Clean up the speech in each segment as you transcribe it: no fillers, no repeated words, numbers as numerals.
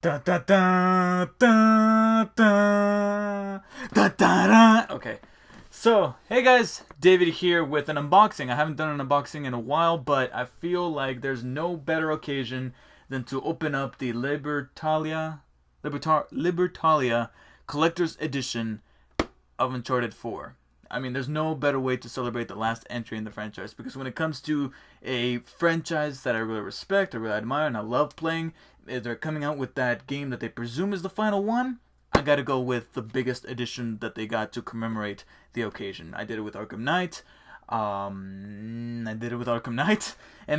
Da da da da da da da da. Okay, so hey guys, David here with an unboxing. I haven't done an unboxing in a while, but I feel like there's no better occasion than to open up the Libertalia Collector's Edition of Uncharted 4. I mean, there's no better way to celebrate the last entry in the franchise, because when it comes to a franchise that I really respect, I really admire, and I love playing, if they're coming out with that game that they presume is the final one, I gotta go with the biggest edition that they got to commemorate the occasion. I did it with Arkham Knight, and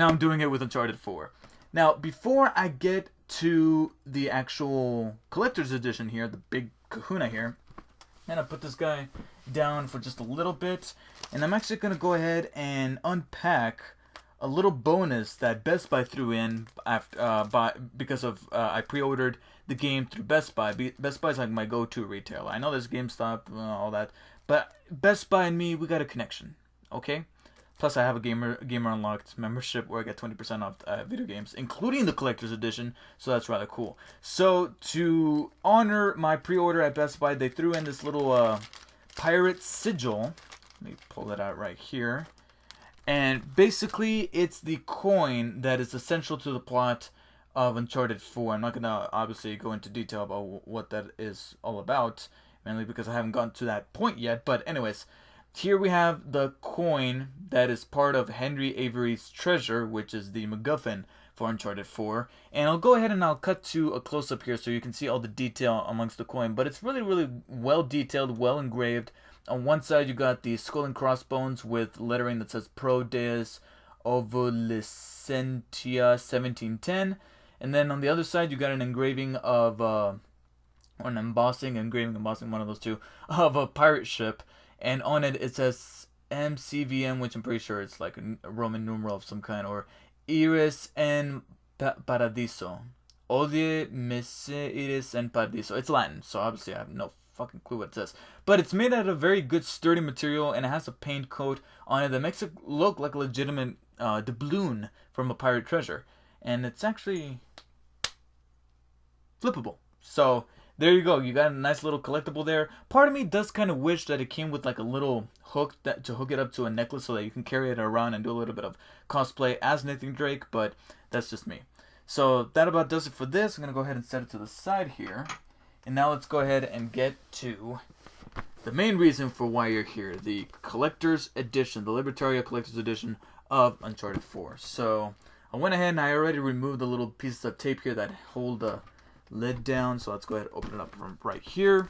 now I'm doing it with Uncharted 4. Now, before I get to the actual collector's edition here, the big kahuna here, I'm going to put this guy down for just a little bit, and I'm actually going to go ahead and unpack a little bonus that Best Buy threw in after, because of I pre-ordered the game through Best Buy. Best Buy is like my go-to retailer. I know there's GameStop, all that, but Best Buy and me, we got a connection, okay? Plus, I have a Gamer Unlocked membership where I get 20% off video games, including the Collector's Edition, so that's rather cool. So, to honor my pre-order at Best Buy, they threw in this little pirate sigil. Let me pull it out right here. And basically, it's the coin that is essential to the plot of Uncharted 4. I'm not going to obviously go into detail about what that is all about, mainly because I haven't gotten to that point yet, but anyways, here we have the coin that is part of Henry Avery's treasure, which is the MacGuffin for Uncharted 4. And I'll go ahead and I'll cut to a close-up here so you can see all the detail amongst the coin. But it's really, really well detailed, well engraved. On one side, you got the skull and crossbones with lettering that says Pro Deus Ovulicentia 1710. And then on the other side, you got an engraving of, or an embossing, one of those two, of a pirate ship. And on it, it says MCVM, which I'm pretty sure it's like a Roman numeral of some kind, or Iris en Paradiso. Odie Misse Iris en Paradiso. It's Latin, so obviously I have no fucking clue what it says. But it's made out of very good sturdy material, and it has a paint coat on it that makes it look like a legitimate doubloon from a pirate treasure. And it's actually flippable. So there you go. You got a nice little collectible there. Part of me does kind of wish that it came with like a little hook to hook it up to a necklace so that you can carry it around and do a little bit of cosplay as Nathan Drake, but that's just me. So that about does it for this. I'm going to go ahead and set it to the side here. And now let's go ahead and get to the main reason for why you're here. The Collector's Edition, the Libertalia Collector's Edition of Uncharted 4. So I went ahead and I already removed the little pieces of tape here that hold the lid down, so let's go ahead and open it up from right here.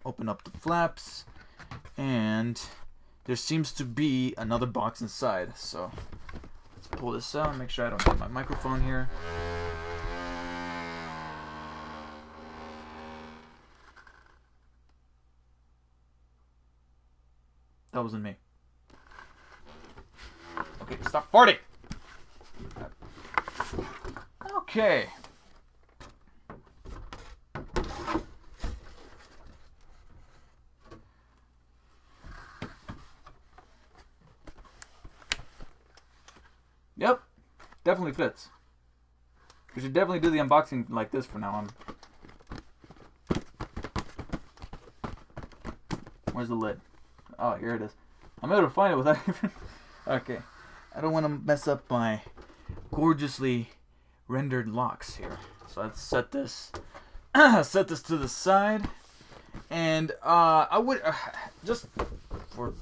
Open up the flaps, and there seems to be another box inside. So let's pull this out and make sure I don't hit my microphone here. That wasn't me. Okay, stop farting. Okay. Yep, definitely fits. We should definitely do the unboxing like this from now on. Where's the lid? Oh, here it is. I'm able to find it without even... Okay. I don't want to mess up my gorgeously rendered locks here. So let's set this set this to the side. And I would... just for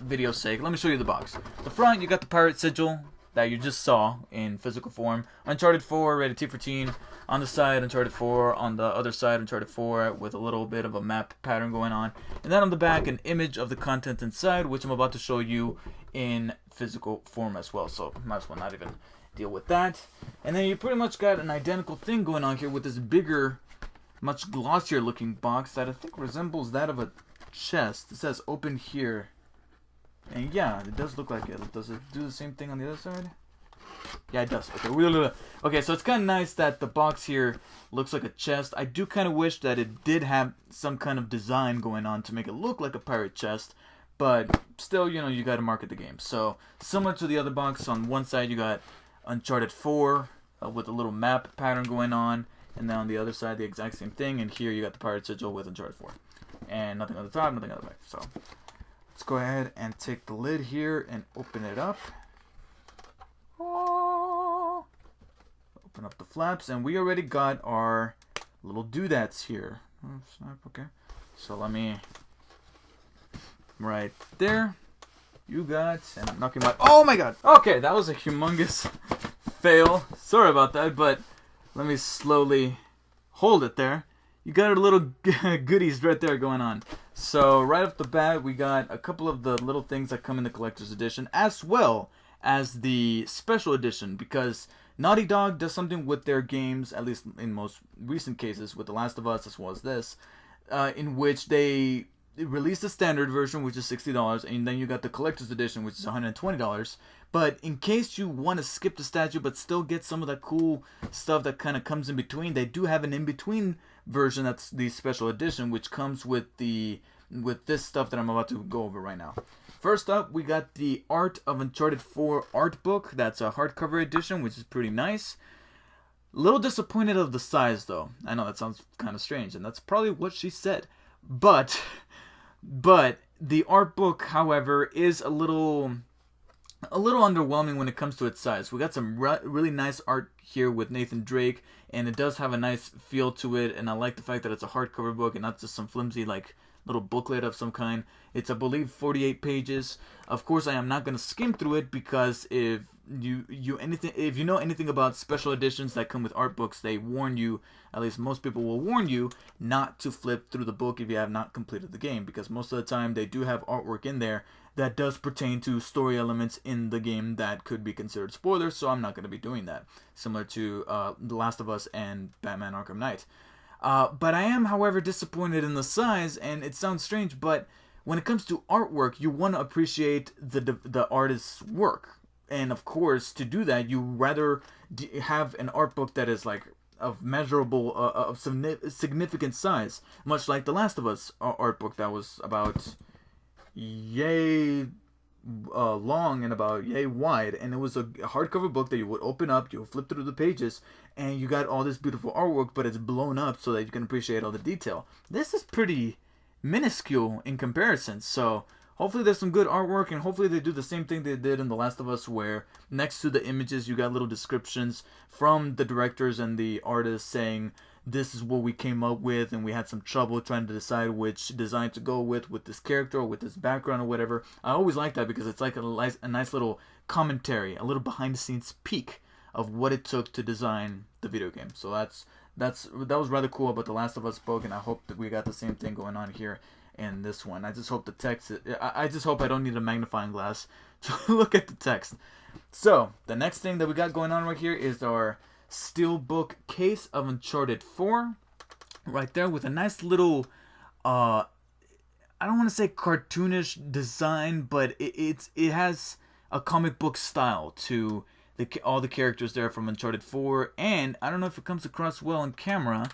video's sake, let me show you the box. The front, you got the pirate sigil that you just saw in physical form. Uncharted 4, rated T for teen. On the side, Uncharted 4. On the other side, Uncharted 4 with a little bit of a map pattern going on. And then on the back, an image of the content inside, which I'm about to show you in physical form as well. So might as well not even deal with that. And then you pretty much got an identical thing going on here with this bigger, much glossier looking box that I think resembles that of a chest. It says open here. And yeah, it does look like it. Does it do the same thing on the other side? Yeah, it does. Okay, okay, so it's kind of nice that the box here looks like a chest. I do kind of wish that it did have some kind of design going on to make it look like a pirate chest. But still, you know, you got to market the game. So, similar to the other box, on one side you got Uncharted 4 with a little map pattern going on. And then on the other side, the exact same thing. And here you got the pirate sigil with Uncharted 4. And nothing on the top, nothing on the back. So let's go ahead and take the lid here and open it up. Oh. Open up the flaps, and we already got our little doodads here. Oh, snap, okay. So let me, right there, you got, and I'm knocking my, oh my god! Okay, that was a humongous fail. Sorry about that, but let me slowly hold it there. You got our little goodies right there going on. So right off the bat, we got a couple of the little things that come in the collector's edition, as well as the special edition, because Naughty Dog does something with their games, at least in most recent cases, with The Last of Us as well as this, in which they released the standard version, which is $60, and then you got the collector's edition, which is $120. But in case you want to skip the statue but still get some of that cool stuff that kind of comes in between, they do have an in-between version that's the special edition, which comes with this stuff that I'm about to go over right now. First up, we got the Art of Uncharted 4 art book. That's a hardcover edition, which is pretty nice. A little disappointed of the size, though. I know that sounds kind of strange, and that's probably what she said. But the art book, however, is a little underwhelming when it comes to its size. We got some really nice art here with Nathan Drake, and it does have a nice feel to it, and I like the fact that it's a hardcover book and not just some flimsy, like, little booklet of some kind. It's, I believe, 48 pages. Of course, I am not going to skim through it, because if you know anything about special editions that come with art books, they warn you, at least most people will warn you, not to flip through the book if you have not completed the game, because most of the time they do have artwork in there that does pertain to story elements in the game that could be considered spoilers, so I'm not going to be doing that, similar to The Last of Us and Batman Arkham Knight. But I am, however, disappointed in the size, and it sounds strange, but when it comes to artwork, you want to appreciate the artist's work. And of course, to do that, you rather have an art book that is like of measurable, of significant size, much like The Last of Us art book that was about yay long and about yay wide, and it was a hardcover book that you would open up, you would flip through the pages, and you got all this beautiful artwork, but it's blown up so that you can appreciate all the detail. This is pretty minuscule in comparison, so hopefully there's some good artwork, and hopefully they do the same thing they did in The Last of Us, where next to the images you got little descriptions from the directors and the artists saying, this is what we came up with, and we had some trouble trying to decide which design to go with this character or with this background or whatever. I always like that, because it's like a nice little commentary, a little behind-the-scenes peek of what it took to design the video game. So that was rather cool about The Last of Us book, and I hope that we got the same thing going on here in this one. I just hope the text, I just hope I don't need a magnifying glass to look at the text. So the next thing that we got going on right here is our steelbook case of Uncharted 4, right there, with a nice little I don't want to say cartoonish design, but it has a comic book style to all the characters there from Uncharted 4, and I don't know if it comes across well on camera,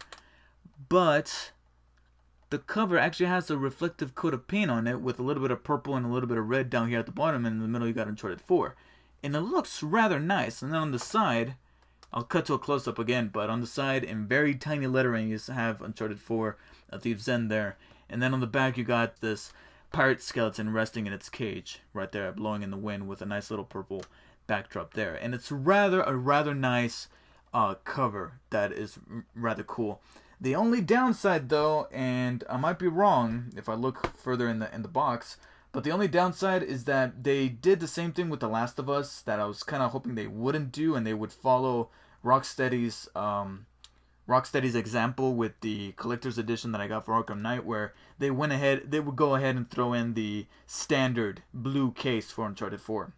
but the cover actually has a reflective coat of paint on it with a little bit of purple and a little bit of red down here at the bottom, and in the middle you got Uncharted 4, and it looks rather nice. And then on the side, I'll cut to a close-up again, but on the side, in very tiny lettering, you have Uncharted 4, A Thief's End there. And then on the back, you got this pirate skeleton resting in its cage, right there, blowing in the wind with a nice little purple backdrop there. And it's a rather nice cover that is rather cool. The only downside, though, and I might be wrong if I look further in the box, but the only downside is that they did the same thing with The Last of Us that I was kind of hoping they wouldn't do, and they would follow Rocksteady's example with the collector's edition that I got for Arkham Knight, where they would go ahead and throw in the standard blue case for Uncharted 4.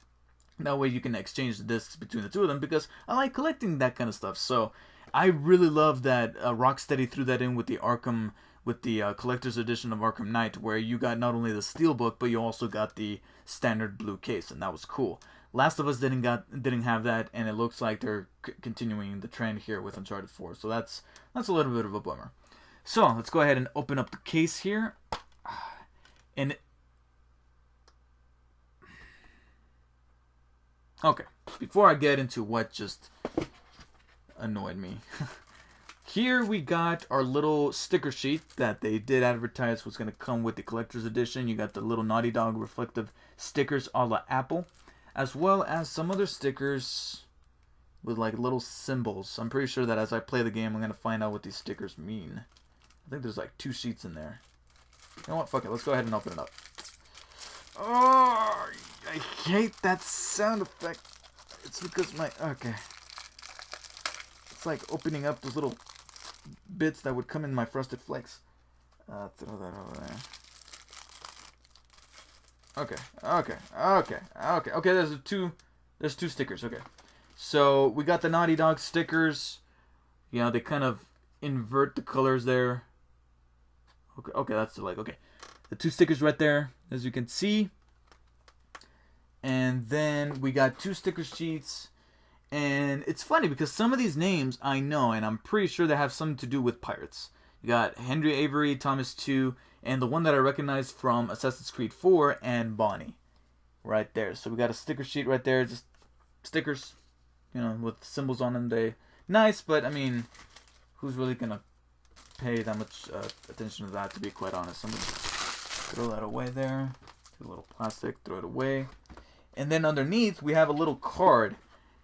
That way you can exchange the discs between the two of them, because I like collecting that kind of stuff. So I really love that Rocksteady threw that in with the collector's edition of Arkham Knight, where you got not only the steelbook, but you also got the standard blue case, and that was cool. Last of Us didn't have that, and it looks like they're continuing the trend here with Uncharted 4. So that's a little bit of a bummer. So let's go ahead and open up the case here, and okay, before I get into what just annoyed me, Here we got our little sticker sheet that they did advertise was going to come with the collector's edition. You got the little Naughty Dog reflective stickers a la Apple, as well as some other stickers with like little symbols. I'm pretty sure that as I play the game, I'm going to find out what these stickers mean. I think there's like 2 sheets in there. You know what? Fuck it. Let's go ahead and open it up. Oh, I hate that sound effect. It's because my... Okay. It's like opening up those little bits that would come in my Frosted Flakes. Throw that over there. Okay, there's two stickers, okay. So, we got the Naughty Dog stickers. You know, they kind of invert the colors there. Okay, that's like, okay. The 2 stickers right there, as you can see. And then we got 2 sticker sheets. And it's funny because some of these names I know, and I'm pretty sure they have something to do with pirates. You got Henry Avery, Thomas 2, and the one that I recognize from Assassin's Creed 4 and Bonnie. Right there. So we got a sticker sheet right there, just stickers, you know, with symbols on them. They nice, but I mean, who's really gonna pay that much attention to that, to be quite honest? I'm gonna throw that away there. A little plastic, throw it away. And then underneath, we have a little card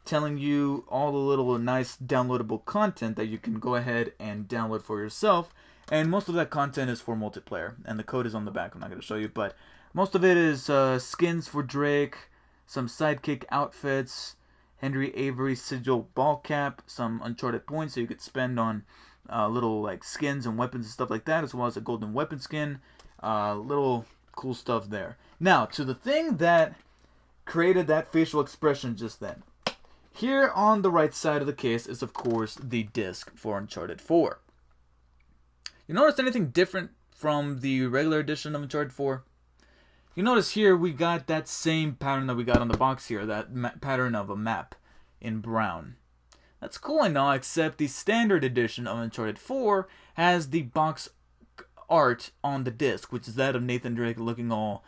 telling you all the little nice downloadable content that you can go ahead and download for yourself. And most of that content is for multiplayer. And the code is on the back. I'm not going to show you. But most of it is skins for Drake, some sidekick outfits, Henry Avery sigil ball cap, some Uncharted points that you could spend on little like skins and weapons and stuff like that, as well as a golden weapon skin. Little cool stuff there. Now, to the thing that created that facial expression just then. Here on the right side of the case is, of course, the disc for Uncharted 4. You notice anything different from the regular edition of Uncharted 4? You notice here we got that same pattern that we got on the box here, that pattern of a map in brown. That's cool and all, except the standard edition of Uncharted 4 has the box art on the disc, which is that of Nathan Drake looking all,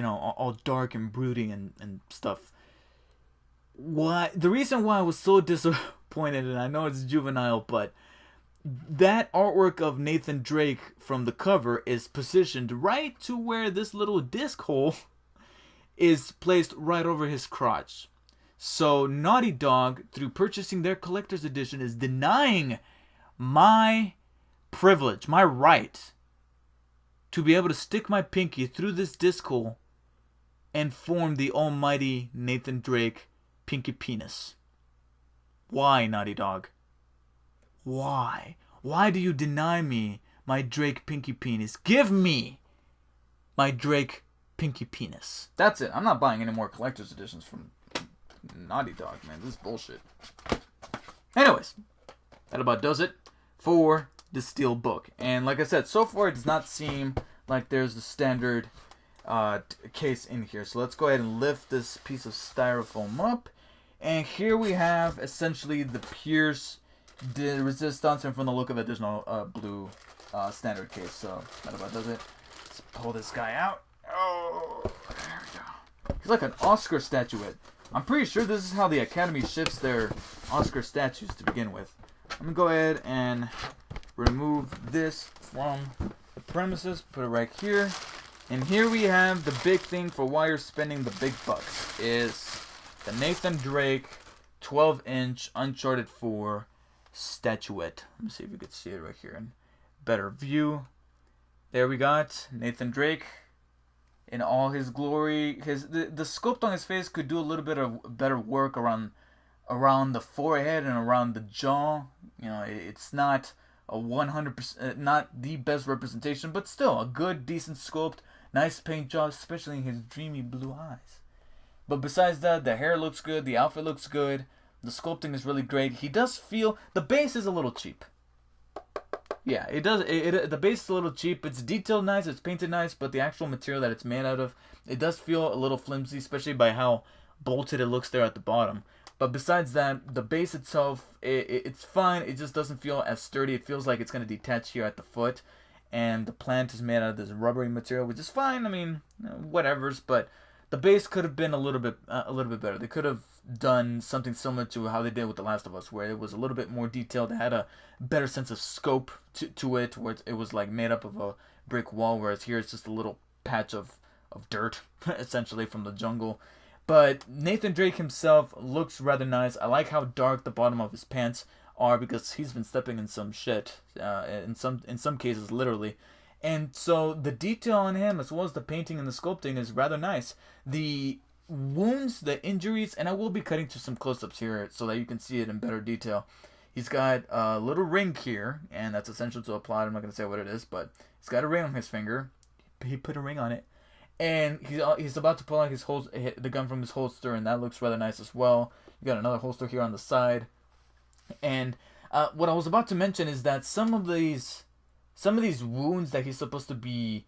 all dark and brooding and stuff. The reason why I was so disappointed, and I know it's juvenile, but that artwork of Nathan Drake from the cover is positioned right to where this little disc hole is placed right over his crotch. So Naughty Dog, through purchasing their collector's edition, is denying my privilege, my right, to be able to stick my pinky through this disc hole and form the almighty Nathan Drake pinky penis. Why, Naughty Dog? Why? Why do you deny me my Drake pinky penis? Give me my Drake pinky penis. That's it. I'm not buying any more collector's editions from Naughty Dog, man. This is bullshit. Anyways, that about does it for the steel book. And like I said, so far it does not seem like there's the standard case in here. So let's go ahead and lift this piece of styrofoam up. And here we have essentially the Pierce resistance, and from the look of it, there's no blue standard case. So that about does it. Let's pull this guy out. Oh, there we go. He's like an Oscar statuette. I'm pretty sure this is how the Academy shifts their Oscar statues to begin with. I'm gonna go ahead and remove this from the premises. Put it right here. And here we have the big thing for why you're spending the big bucks is the Nathan Drake 12-inch Uncharted 4 statuette. Let me see if you can see it right here in better view. There we got Nathan Drake in all his glory. The sculpt on his face could do a little bit of better work around the forehead and around the jaw. You know, it's not a 100%, not the best representation, but still a good, decent sculpt. Nice paint job, especially in his dreamy blue eyes. But besides that, the hair looks good, the outfit looks good, the sculpting is really great. He does feel, the base is a little cheap. Yeah, it does. The base is a little cheap. It's detailed nice, it's painted nice, but the actual material that it's made out of, it does feel a little flimsy, especially by how bolted it looks there at the bottom. But besides that, the base itself, it's fine. It just doesn't feel as sturdy. It feels like it's going to detach here at the foot. And the plant is made out of this rubbery material, which is fine. I mean, whatever's. But the base could have been a little bit better. They could have done something similar to how they did with The Last of Us, where it was a little bit more detailed. It had a better sense of scope to it, where it was like made up of a brick wall, whereas here it's just a little patch of dirt, essentially, from the jungle. But Nathan Drake himself looks rather nice. I like how dark the bottom of his pants are, because he's been stepping in some shit, in some cases literally. And so the detail on him, as well as the painting and the sculpting, is rather nice. The wounds, the injuries, and I will be cutting to some close-ups here so that you can see it in better detail. He's got a little ring here, and that's essential to a plot. I'm not going to say what it is, but he's got a ring on his finger. He put a ring on it. And he's about to pull out the gun from his holster, and that looks rather nice as well. You got another holster here on the side. And what I was about to mention is that some of these wounds that he's supposed to be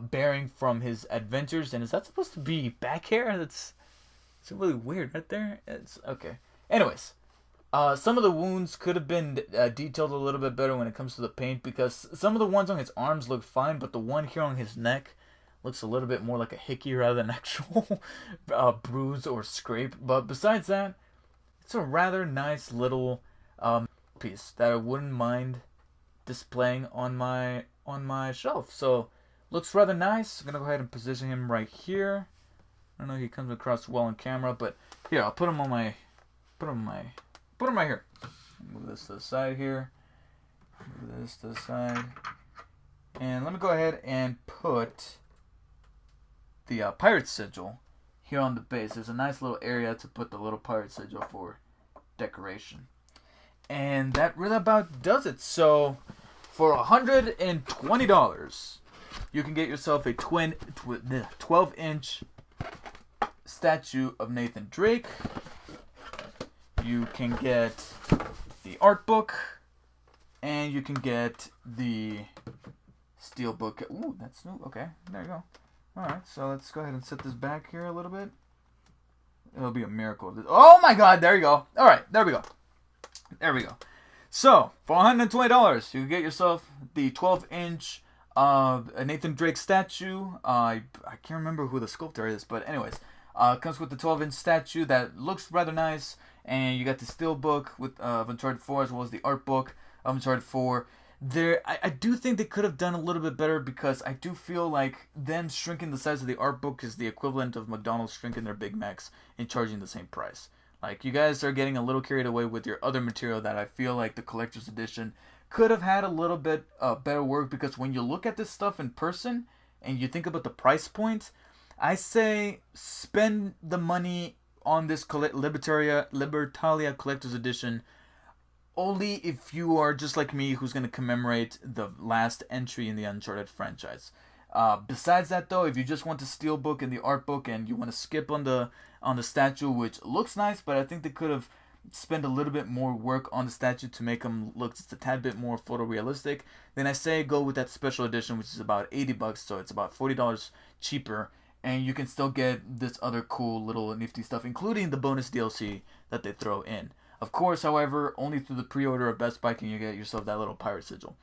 bearing from his adventures, and is that supposed to be back hair? It's really weird right there. It's okay. Anyways, some of the wounds could have been detailed a little bit better when it comes to the paint, because some of the ones on his arms look fine, but the one here on his neck looks a little bit more like a hickey rather than actual bruise or scrape. But besides that, it's a rather nice little piece that I wouldn't mind displaying on my shelf. So looks rather nice. I'm gonna go ahead and position him right here. I don't know if he comes across well on camera, but here, I'll put him right here. Move this to the side here. Move this to the side. And let me go ahead and put the pirate sigil here on the base. There's a nice little area to put the little pirate sigil for decoration. And that really about does it. So for $120, you can get yourself a 12-inch statue of Nathan Drake. You can get the art book, and you can get the steel book. Ooh, that's new. Okay, there you go. Alright, so let's go ahead and set this back here a little bit. It'll be a miracle. Oh my god, there you go. Alright, there we go. There we go. So, for $120, you can get yourself the 12-inch Nathan Drake statue. I can't remember who the sculptor is, but anyways. Comes with the 12-inch statue that looks rather nice. And you got the steel book of Uncharted 4, as well as the art book of Uncharted 4. I do think they could have done a little bit better, because I do feel like them shrinking the size of the art book is the equivalent of McDonald's shrinking their Big Macs and charging the same price. Like, you guys are getting a little carried away with your other material that I feel like the collector's edition could have had a little bit better work, because when you look at this stuff in person and you think about the price point, I say spend the money on this Libertalia collector's edition only if you are just like me, who's going to commemorate the last entry in the Uncharted franchise. Besides that, though, if you just want the steelbook and the art book and you want to skip on the statue, which looks nice, but I think they could have spent a little bit more work on the statue to make them look just a tad bit more photorealistic, then I say go with that special edition, which is about $80, so it's about $40 cheaper, and you can still get this other cool little nifty stuff, including the bonus DLC that they throw in. Of course, however, only through the pre-order of Best Buy can you get yourself that little pirate sigil.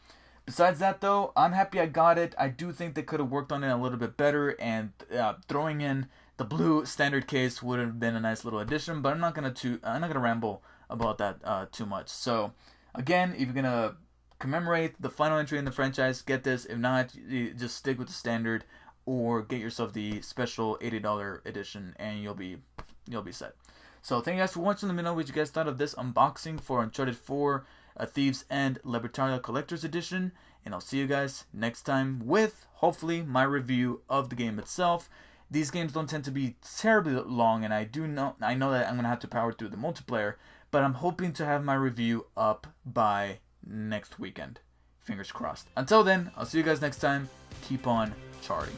Besides that, though, I'm happy I got it. I do think they could have worked on it a little bit better, and throwing in the blue standard case would have been a nice little addition. But I'm not gonna ramble about that too much. So, again, if you're gonna commemorate the final entry in the franchise, get this. If not, you just stick with the standard, or get yourself the special $80 edition, and you'll be set. So thank you guys for watching. Let me know what you guys thought of this unboxing for Uncharted 4, Thieves End Libertalia Collector's Edition. And I'll see you guys next time with, hopefully, my review of the game itself. These games don't tend to be terribly long, and I know that I'm going to have to power through the multiplayer, but I'm hoping to have my review up by next weekend. Fingers crossed. Until then, I'll see you guys next time. Keep on charting.